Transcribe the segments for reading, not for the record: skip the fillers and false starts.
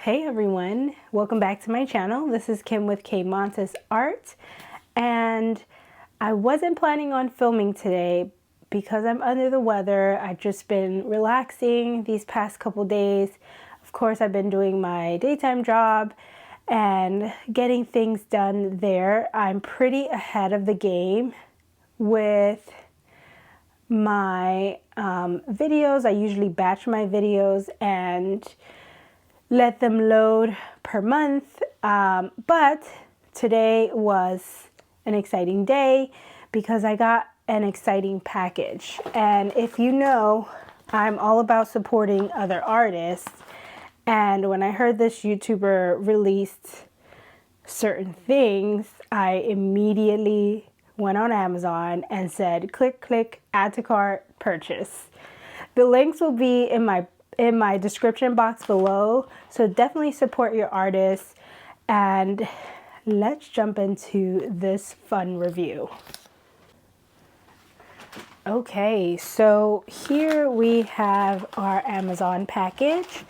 Hey everyone, welcome back to my channel. This is Kim with K Montes Art, and I wasn't planning on filming today because I'm under the weather. I've just been relaxing these past couple days. Of course, I've been doing my daytime job and getting things done there. I'm pretty ahead of the game with my videos. I usually batch my videos and let them load per month, but today was an exciting day because I got an exciting package. And if you know, I'm all about supporting other artists, and when I heard this YouTuber released certain things, I immediately went on Amazon and said click, add to cart, purchase. The links will be in my description box below, so definitely support your artists, and let's jump into this fun review. Okay, so here we have our Amazon package,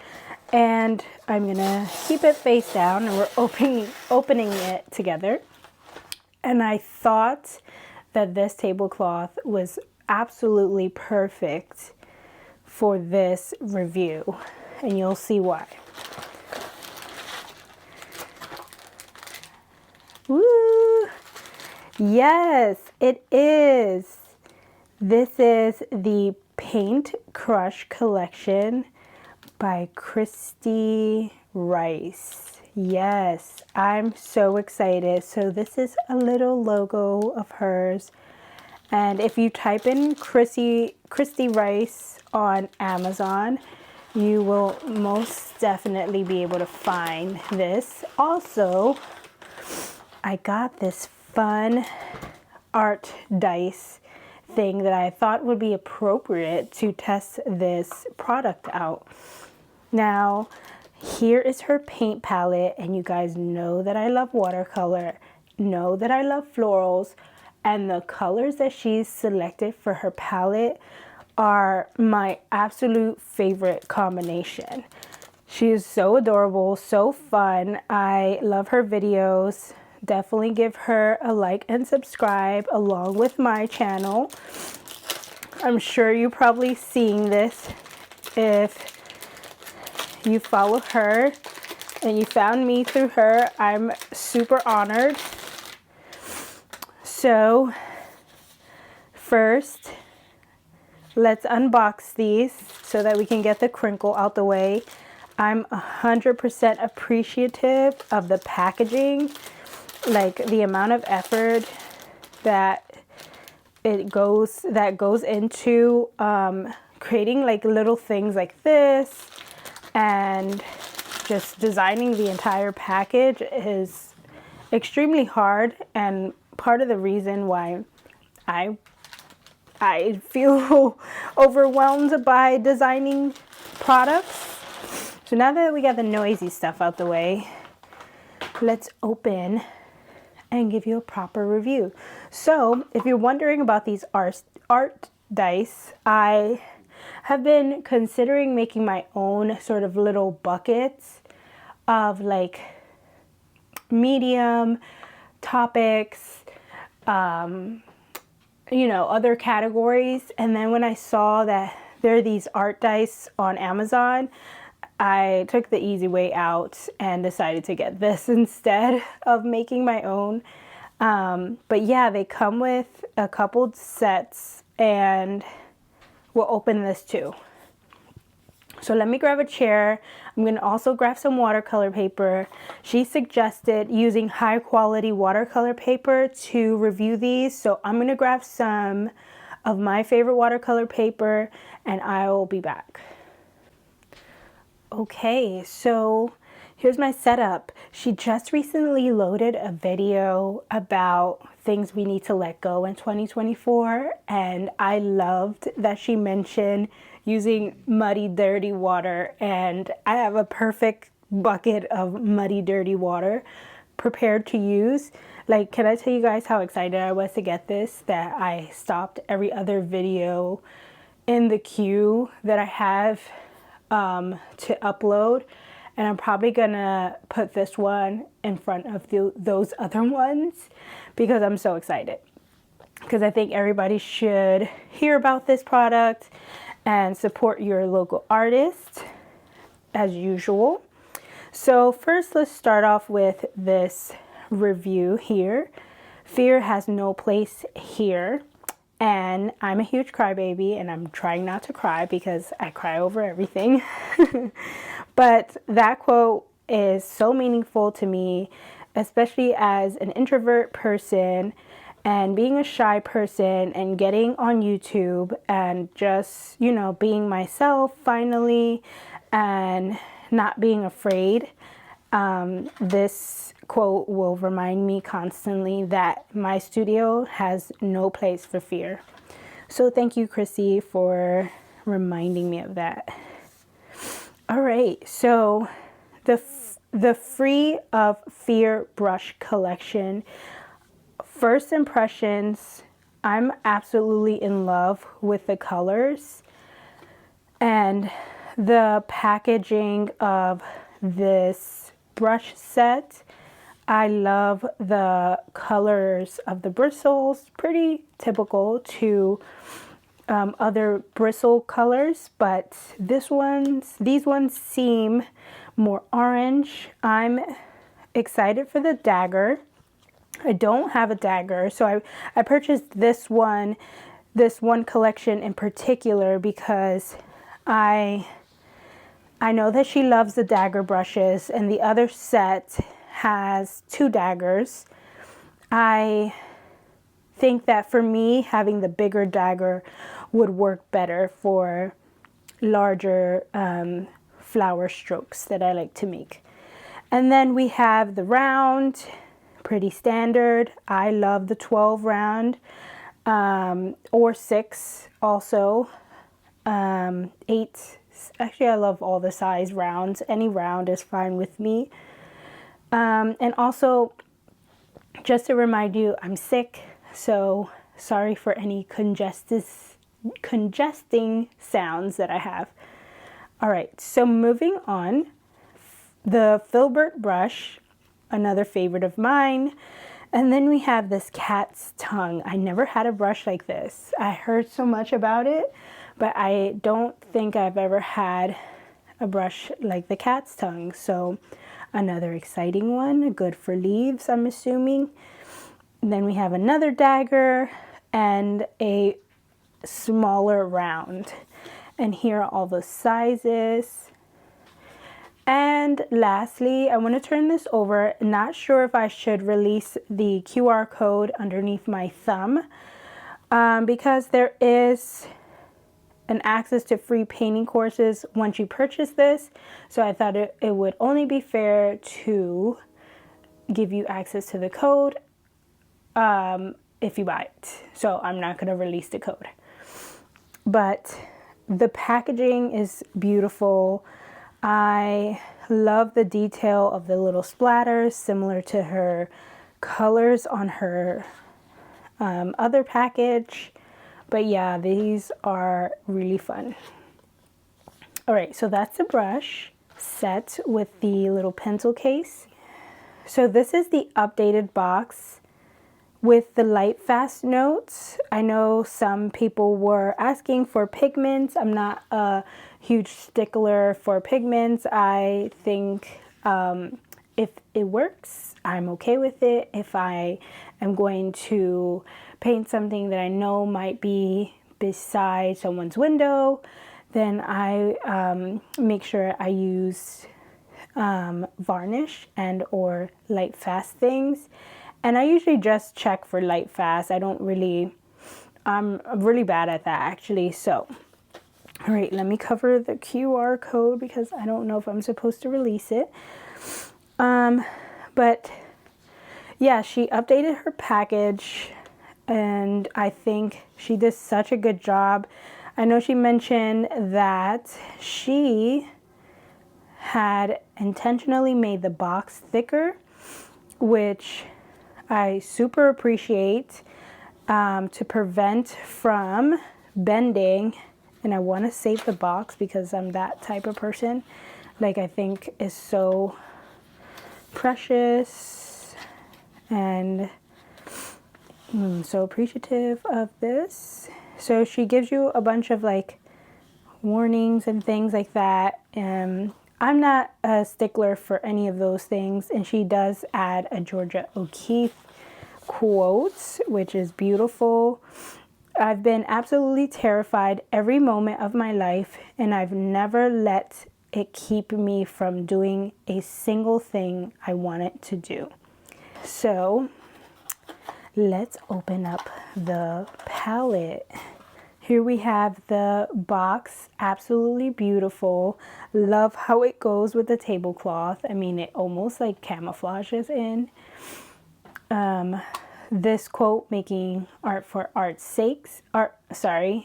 and I'm gonna keep it face down and we're opening it together. And I thought that this tablecloth was absolutely perfect for this review, and you'll see why. Woo! Yes, it is. This is the Paint Crush collection by Kristy Rice. Yes, I'm so excited. So this is a little logo of hers. And if you type in Kristy Rice on Amazon, you will most definitely be able to find this. Also, I got this fun art dice thing that I thought would be appropriate to test this product out. Now, here is her paint palette, and you guys know that I love watercolor, know that I love florals, and the colors that she's selected for her palette are my absolute favorite combination. She is so adorable, so fun. I love her videos. Definitely give her a like and subscribe along with my channel. I'm sure you're probably seeing this if you follow her and you found me through her. I'm super honored. So first, let's unbox these so that we can get the crinkle out the way. I'm 100% appreciative of the packaging, like the amount of effort that goes into creating like little things like this, and just designing the entire package is extremely hard, and part of the reason why I feel overwhelmed by designing products. So now that we got the noisy stuff out the way, let's open and give you a proper review. So if you're wondering about these art dice, I have been considering making my own sort of little buckets of like medium topics, you know, other categories. And then when I saw that there are these art dice on Amazon, I took the easy way out and decided to get this instead of making my own. But yeah, they come with a couple sets, and we'll open this too. So let me grab a chair. I'm going to also grab some watercolor paper. She suggested using high quality watercolor paper to review these. So I'm going to grab some of my favorite watercolor paper and I will be back. Okay, so here's my setup. She just recently loaded a video about things we need to let go in 2024, and I loved that she mentioned using muddy, dirty water, and I have a perfect bucket of muddy, dirty water prepared to use. Like, can I tell you guys how excited I was to get this, that I stopped every other video in the queue that I have to upload, And I'm probably gonna put this one in front of those other ones because I'm so excited. Because I think everybody should hear about this product and support your local artist as usual. So first, let's start off with this review here. Fear has no place here. And I'm a huge crybaby, and I'm trying not to cry because I cry over everything. But that quote is so meaningful to me, especially as an introvert person and being a shy person and getting on YouTube and just, you know, being myself finally and not being afraid. This quote will remind me constantly that my studio has no place for fear. So thank you, Kristy, for reminding me of that. All right, so the Free of Fear brush collection. First impressions, I'm absolutely in love with the colors and the packaging of this brush set. I love the colors of the bristles, pretty typical to other bristle colors, but these ones seem more orange. I'm excited for the dagger. I don't have a dagger, so I purchased this one collection in particular because I know that she loves the dagger brushes, and the other set has 2 daggers. I think that for me, having the bigger dagger would work better for larger flower strokes that I like to make. And then we have the round, pretty standard. I love the 12 round or 6 also. 8. Actually, I love all the size rounds. Any round is fine with me. And also, just to remind you, I'm sick, so sorry for any congesting sounds that I have. All right, so moving on, the filbert brush, another favorite of mine. And then we have this cat's tongue. I never had a brush like this. I heard so much about it, but I don't think I've ever had a brush like the cat's tongue. So another exciting one, good for leaves, I'm assuming. And then we have another dagger and a smaller round. And here are all the sizes. And lastly, I want to turn this over. Not sure if I should release the QR code underneath my thumb because there is an access to free painting courses once you purchase this. So I thought it would only be fair to give you access to the code if you buy it. So I'm not going to release the code. But the packaging is beautiful. I love the detail of the little splatters, similar to her colors on her other package. But yeah, these are really fun. All right, so that's the brush set with the little pencil case. So this is the updated box with the light fast notes. I know some people were asking for pigments. I'm not a huge stickler for pigments. I think if it works, I'm okay with it. If I am going to paint something that I know might be beside someone's window, then I make sure I use varnish and or light fast things. And I usually just check for light fast. I'm really bad at that actually. So, all right, let me cover the QR code because I don't know if I'm supposed to release it. But yeah, she updated her package and I think she did such a good job. I know she mentioned that she had intentionally made the box thicker, which I super appreciate, to prevent from bending. And I want to save the box because I'm that type of person. like I think is so precious, and I'm so appreciative of this. So she gives you a bunch of like warnings and things like that. I'm not a stickler for any of those things, and she does add a Georgia O'Keeffe quote, which is beautiful. I've been absolutely terrified every moment of my life, and I've never let it keep me from doing a single thing I wanted to do. So let's open up the palette. Here we have the box, absolutely beautiful. Love how it goes with the tablecloth. I mean, it almost like camouflages in. This quote, making art for art's sake,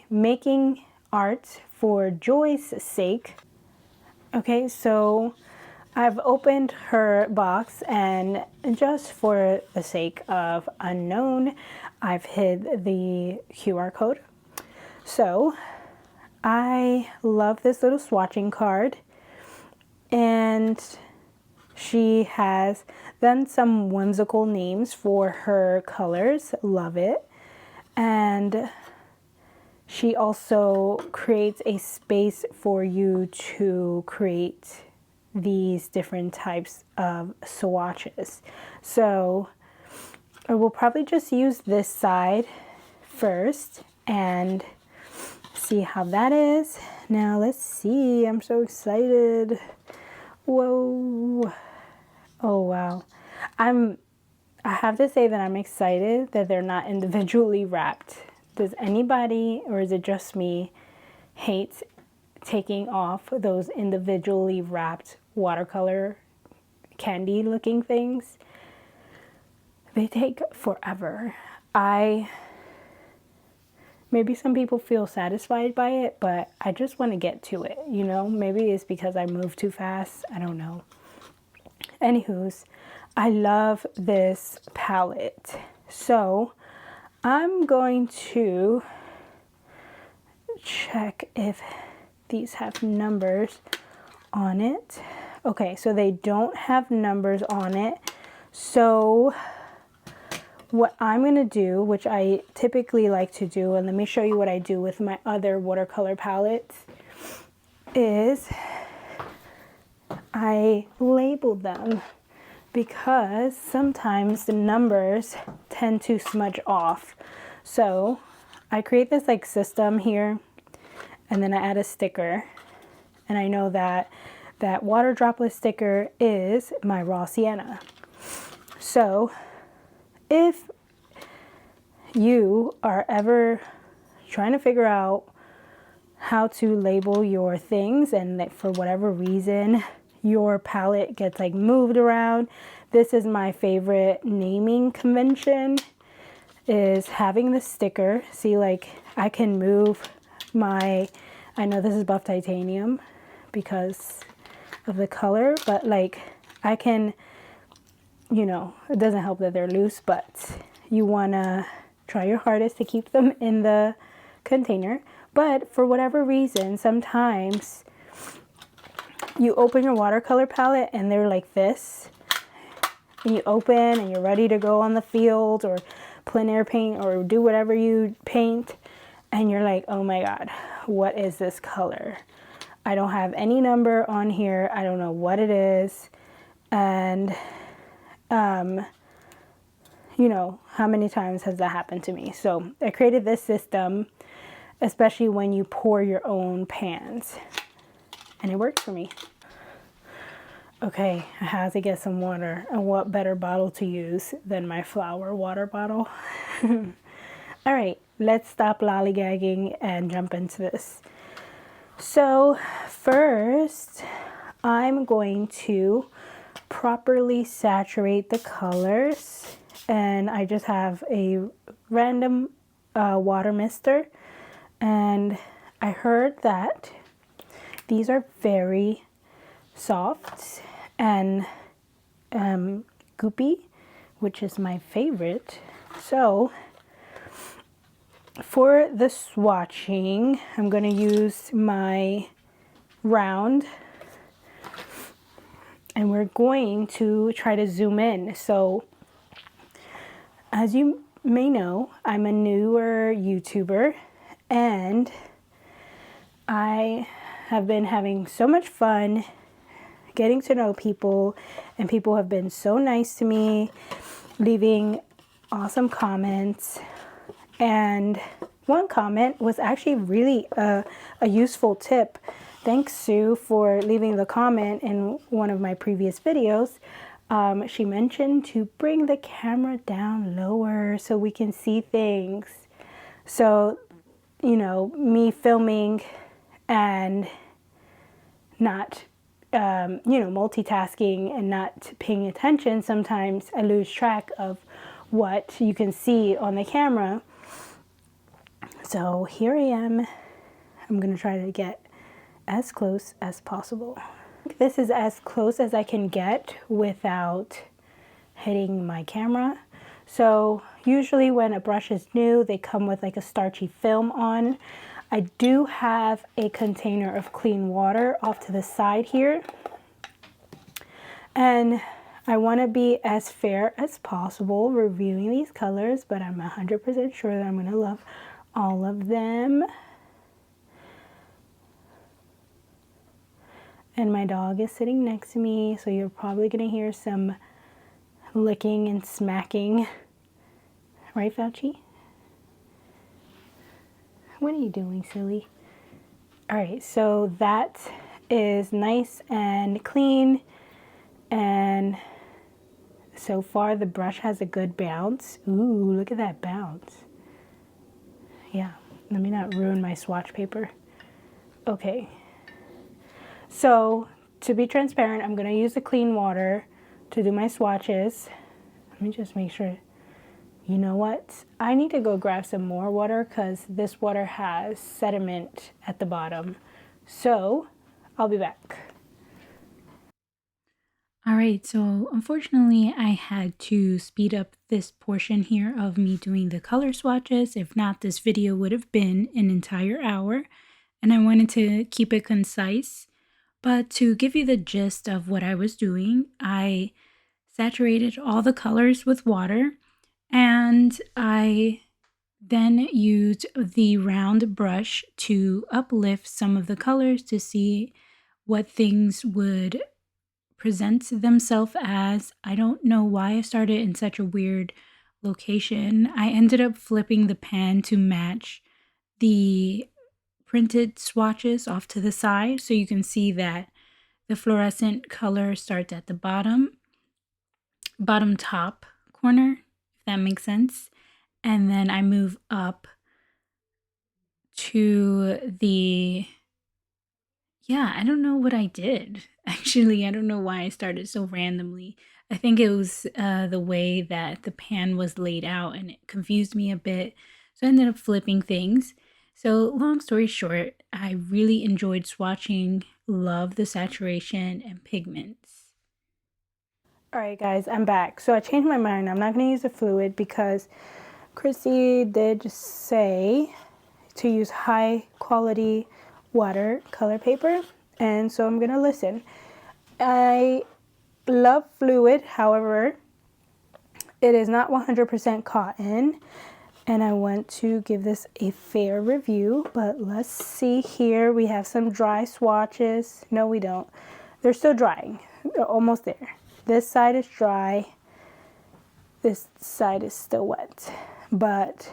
making art for joy's sake. Okay, so I've opened her box, and just for the sake of unknown, I've hid the QR code. So I love this little swatching card, and she has done some whimsical names for her colors. Love it. And she also creates a space for you to create these different types of swatches. So I will probably just use this side first and see how that is. Now let's see. I'm so excited. Whoa. Oh wow. I have to say that I'm excited that they're not individually wrapped. Does anybody, or is it just me, hate taking off those individually wrapped watercolor candy looking things? They take forever. Maybe some people feel satisfied by it, but I just want to get to it, you know? Maybe it's because I move too fast. I don't know. Anywho's, I love this palette. So I'm going to check if these have numbers on it. Okay, so they don't have numbers on it. So what I'm going to do, which I typically like to do, and let me show you what I do with my other watercolor palettes, is I label them, because sometimes the numbers tend to smudge off. So I create this like system here, and then I add a sticker, and I know that that water droplet sticker is my raw sienna. So if you are ever trying to figure out how to label your things, and that for whatever reason your palette gets like moved around, this is my favorite naming convention, is having the sticker. See, like I can move my, I know this is buff titanium because of the color, but like I can, you know, it doesn't help that they're loose, but you want to try your hardest to keep them in the container. But for whatever reason, sometimes you open your watercolor palette and they're like this, and you open and you're ready to go on the field or plein air paint or do whatever you paint, and you're like, oh my god, what is this color? I don't have any number on here. I don't know what it is. And you know, how many times has that happened to me? So I created this system, especially when you pour your own pans, and it worked for me. Okay, I had to get some water, and what better bottle to use than my flower water bottle? All right, let's stop lollygagging and jump into this. So first, I'm going to properly saturate the colors, and I just have a random water mister, and I heard that these are very soft and goopy, which is my favorite. So for the swatching, I'm going to use my round and we're going to try to zoom in. So as you may know, I'm a newer YouTuber, and I have been having so much fun getting to know people, and people have been so nice to me, leaving awesome comments. And one comment was actually really a useful tip. Thanks, Sue, for leaving the comment in one of my previous videos. She mentioned to bring the camera down lower so we can see things. So, you know, me filming and not, you know, multitasking and not paying attention, sometimes I lose track of what you can see on the camera. So here I am. I'm going to try to get as close as possible. This is as close as I can get without hitting my camera. So usually when a brush is new, they come with like a starchy film on. I do have a container of clean water off to the side here. And I want to be as fair as possible reviewing these colors, but I'm 100% sure that I'm going to love all of them. And my dog is sitting next to me, so you're probably going to hear some licking and smacking. Right, Fauci? What are you doing, silly? All right, so that is nice and clean. And so far, the brush has a good bounce. Ooh, look at that bounce. Yeah, let me not ruin my swatch paper. Okay. So, to be transparent, I'm going to use the clean water to do my swatches. Let me just make sure. You know what? I need to go grab some more water because this water has sediment at the bottom. So, I'll be back. All right, so unfortunately I had to speed up this portion here of me doing the color swatches. If not, this video would have been an entire hour, and I wanted to keep it concise. But to give you the gist of what I was doing, I saturated all the colors with water, and I then used the round brush to uplift some of the colors to see what things would present themselves as. I don't know why I started in such a weird location. I ended up flipping the pan to match the printed swatches off to the side, so you can see that the fluorescent color starts at the bottom top corner, if that makes sense. And then I move up to the, yeah, I don't know what I did. Actually, I don't know why I started so randomly. I think it was the way that the pan was laid out, and it confused me a bit. So I ended up flipping things. So long story short, I really enjoyed swatching, love the saturation and pigments. All right, guys, I'm back. So I changed my mind. I'm not going to use the fluid because Kristy did say to use high quality watercolor paper, and so I'm going to listen. I love fluid, however, it is not 100% cotton, and I want to give this a fair review, but let's see here. We have some dry swatches. No, we don't. They're still drying. They're almost there. This side is dry. This side is still wet. But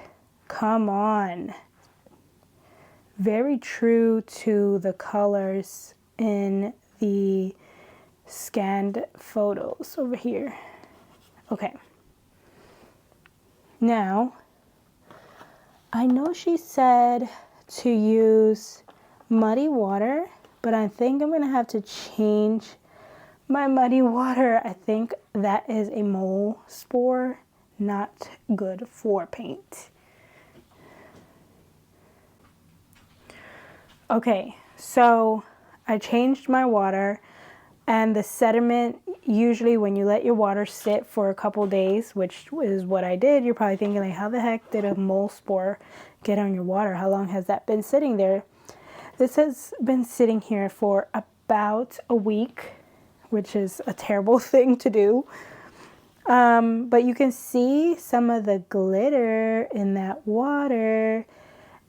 come on. Very true to the colors in the scanned photos over here. Okay. Now, I know she said to use muddy water, but I think I'm going to have to change my muddy water. I think that is a mole spore, not good for paint. Okay, so I changed my water, and the sediment, usually when you let your water sit for a couple days, which is what I did, you're probably thinking like, how the heck did a mole spore get on your water? How long has that been sitting there? This has been sitting here for about a week, which is a terrible thing to do. But you can see some of the glitter in that water,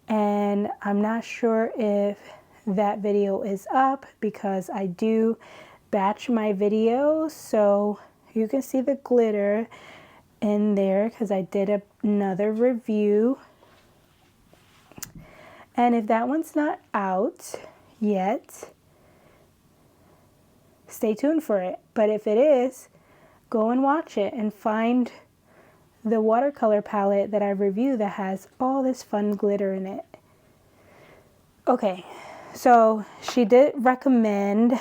and I'm not sure if that video is up because I do batch my videos, so you can see the glitter in there because I did another review. And if that one's not out yet, stay tuned for it. But if it is, go and watch it and find the watercolor palette that I reviewed that has all this fun glitter in it. Okay, so she did recommend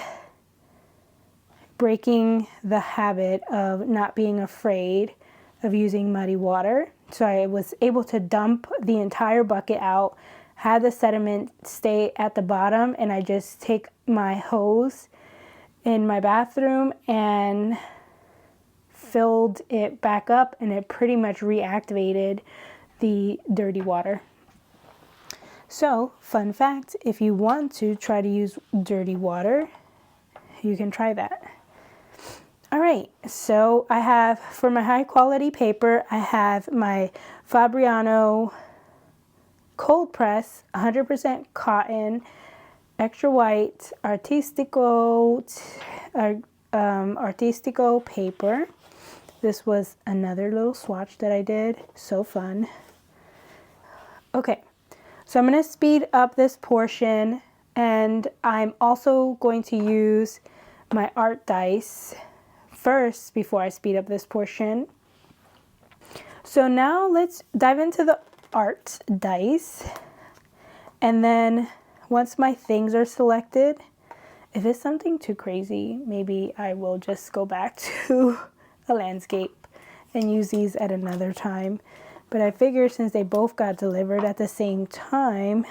breaking the habit of not being afraid of using muddy water. So I was able to dump the entire bucket out, had the sediment stay at the bottom, and I just take my hose in my bathroom and filled it back up, and it pretty much reactivated the dirty water. So, fun fact, if you want to try to use dirty water, you can try that. All right, so I have, for my high quality paper, I have my Fabriano cold press, 100% cotton, extra white, Artistico paper. This was another little swatch that I did, so fun. Okay, so I'm going to speed up this portion, and I'm also going to use my art dice first before I speed up this portion. So now let's dive into the art dice, and then once my things are selected, if it's something too crazy, maybe I will just go back to a landscape and use these at another time. But I figured since they both got delivered at the same time,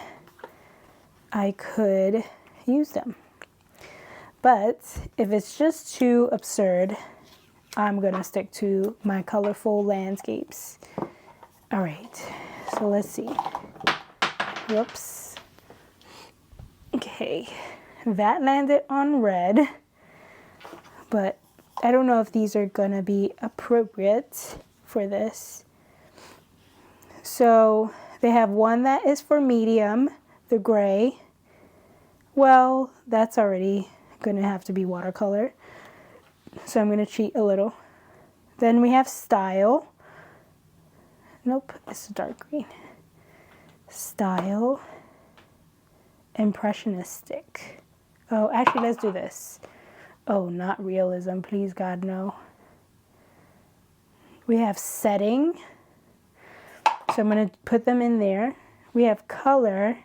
I could use them. But if it's just too absurd, I'm gonna stick to my colorful landscapes. All right, so let's see. Whoops. Okay, that landed on red, but I don't know if these are gonna be appropriate for this. So they have one that is for medium, the gray. Well, that's already gonna have to be watercolor, so I'm gonna cheat a little. Then we have style. Nope, it's a dark green. Style. Impressionistic. Oh, actually, let's do this. Oh, not realism, please God, no. We have setting. So I'm going to put them in there. We have color.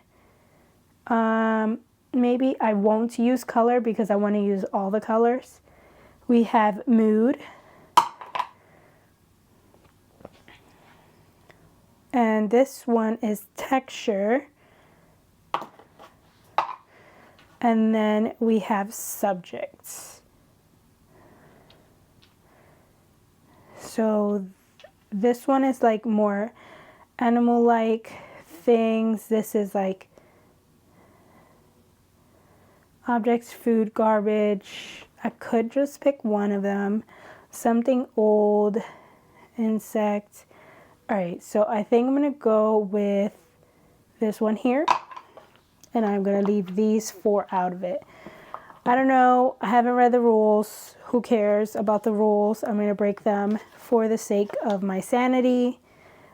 Maybe I won't use color because I want to use all the colors. We have mood. And this one is texture. And then we have subjects. So this one is like more animal-like things. This is like objects, food, garbage. I could just pick one of them. Something old, insect. All right, so I think I'm gonna go with this one here, and I'm gonna leave these 4 out of it. I don't know, I haven't read the rules. Who cares about the rules? I'm gonna break them for the sake of my sanity.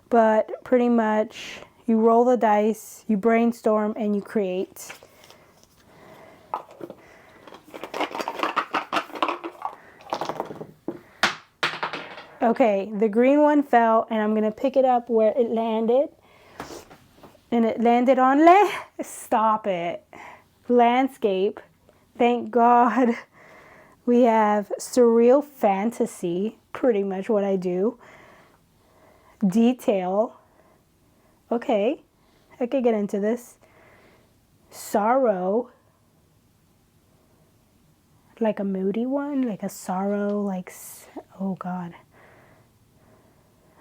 But pretty much, you roll the dice, you brainstorm, and you create. Okay, the green one fell, and I'm gonna pick it up where it landed. And it landed on stop it. Landscape. Thank God. We have surreal fantasy, pretty much what I do. Detail. Okay, I could get into this. Sorrow. Like a moody one, like a sorrow, like, oh God.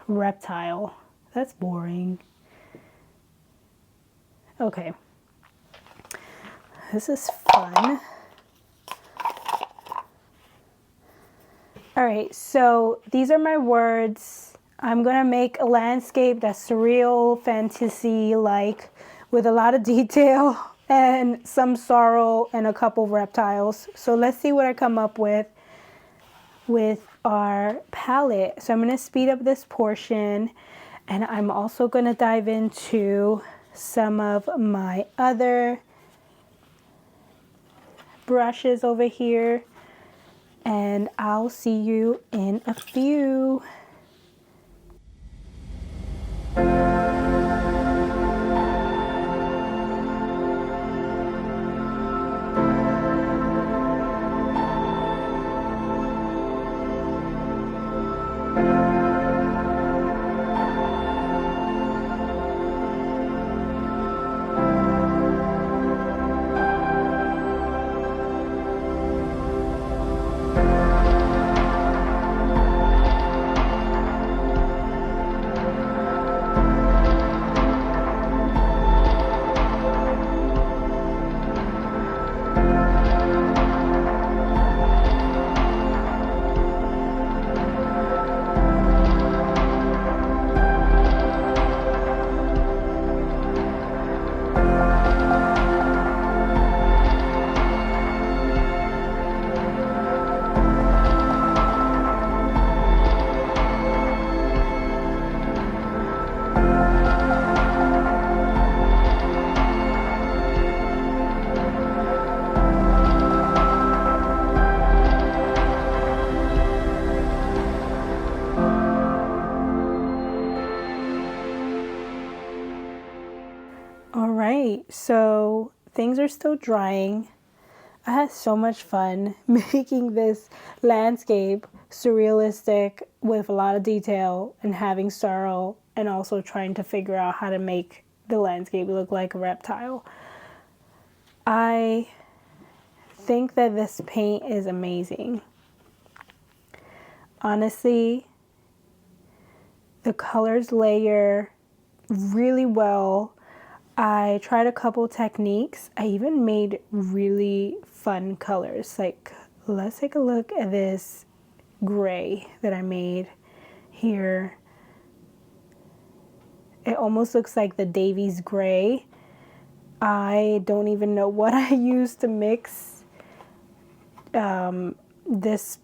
Reptile. That's boring. Okay. This is fun. All right, so these are my words. I'm gonna make a landscape that's surreal, fantasy-like, with a lot of detail and some sorrow and a couple reptiles. So let's see what I come up with our palette. So I'm gonna speed up this portion, and I'm also gonna dive into some of my other brushes over here, and I'll see you in a few. All right, so things are still drying. I had so much fun making this landscape surrealistic with a lot of detail and having sorrow, and also trying to figure out how to make the landscape look like a reptile. I think that this paint is amazing. Honestly, the colors layer really well. I tried a couple techniques. I even made really fun colors. Like, let's take a look at this gray that I made here. It almost looks like the Davies gray. I don't even know what I used to mix this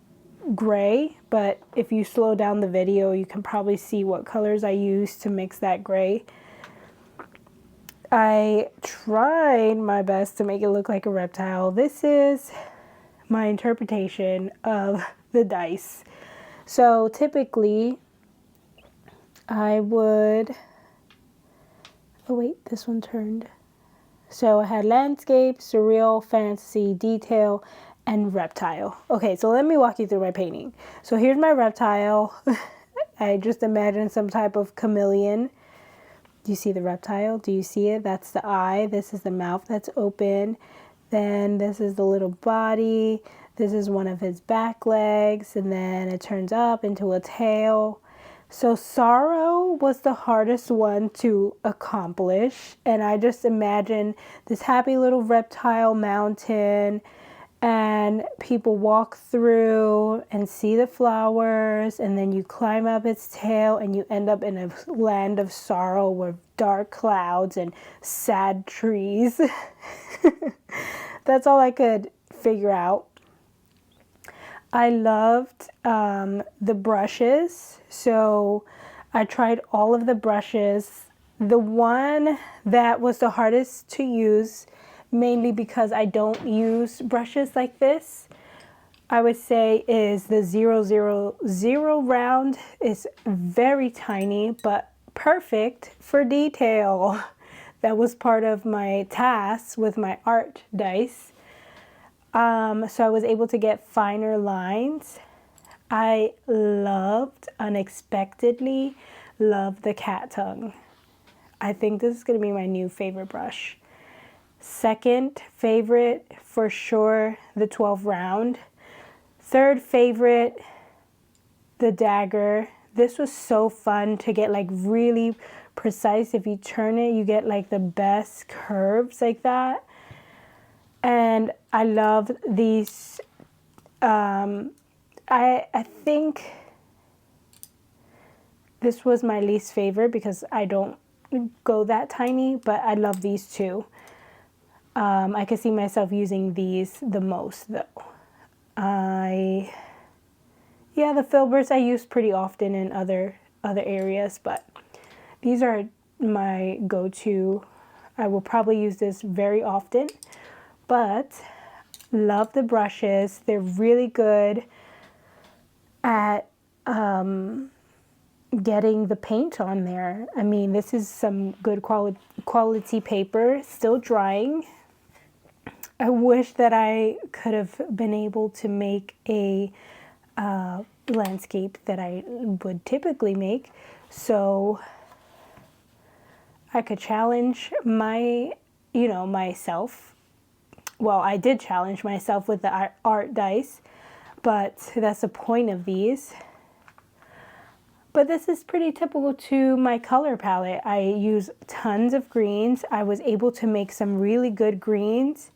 gray, but if you slow down the video, you can probably see what colors I used to mix that gray. I tried my best to make it look like a reptile. This is my interpretation of the dice. So typically I would, oh wait, this one turned. So I had landscape, surreal, fantasy, detail, and reptile. Okay, so let me walk you through my painting. So here's my reptile. I just imagined some type of chameleon. Do you see the reptile? Do you see it? That's the eye. This is the mouth that's open. Then this is the little body. This is one of his back legs. And then it turns up into a tail. So sorrow was the hardest one to accomplish. And I just imagine this happy little reptile mountain, and people walk through and see the flowers, and then you climb up its tail and you end up in a land of sorrow with dark clouds and sad trees. That's all I could figure out. I loved the brushes, so I tried all of the brushes. The one that was the hardest to use, mainly because I don't use brushes like this, I would say is the 000 round. It's very tiny, but perfect for detail. That was part of my task with my art dice. So I was able to get finer lines. I unexpectedly loved the cat tongue. I think this is going to be my new favorite brush. Second favorite, for sure, the 12 round. Third favorite, the dagger. This was so fun to get like really precise. If you turn it, you get like the best curves like that. And I love these I think this was my least favorite because I don't go that tiny, but I love these two. I could see myself using these the most though. Yeah, the filberts I use pretty often in other areas, but these are my go-to. I will probably use this very often, but love the brushes. They're really good at getting the paint on there. I mean, this is some good quality paper, still drying. I wish that I could have been able to make a landscape that I would typically make, so I could challenge myself. Well, I did challenge myself with the art dice, but that's the point of these. But this is pretty typical to my color palette. I use tons of greens. I was able to make some really good greens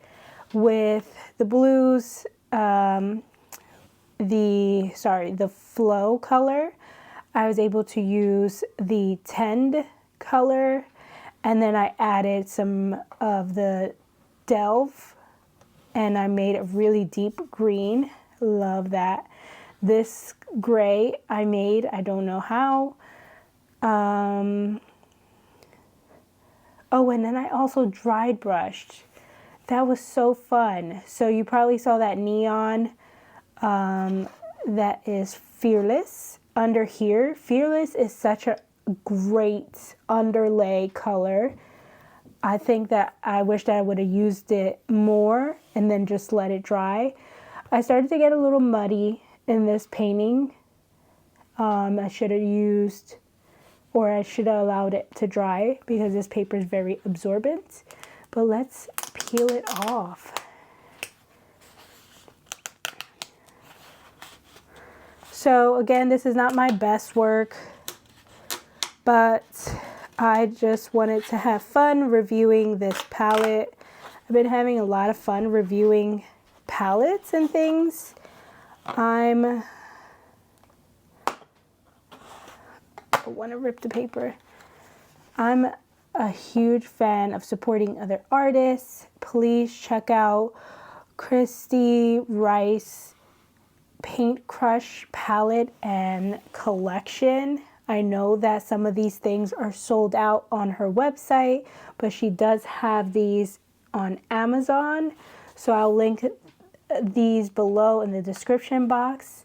with the blues, the flow color. I was able to use the tend color, and then I added some of the delve, and I made a really deep green. Love that. This gray I made, I don't know how. Oh, and then I also dried brushed. That was so fun. So you probably saw that neon that is Fearless under here. Fearless is such a great underlay color. I think that I wish that I would have used it more and then just let it dry. I started to get a little muddy in this painting. I should have used, or I should have allowed it to dry because this paper is very absorbent. But let's peel it off. So again, this is not my best work, but I just wanted to have fun reviewing this palette. I've been having a lot of fun reviewing palettes and things. I want to rip the paper. I'm a huge fan of supporting other artists. Please check out Kristy Rice Paint Crush palette and collection. I know that some of these things are sold out on her website, but she does have these on Amazon. So I'll link these below in the description box.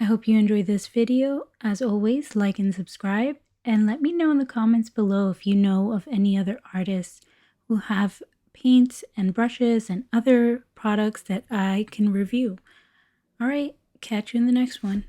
I hope you enjoyed this video. As always, like and subscribe, and let me know in the comments below if you know of any other artists who have paints and brushes and other products that I can review. All right, catch you in the next one.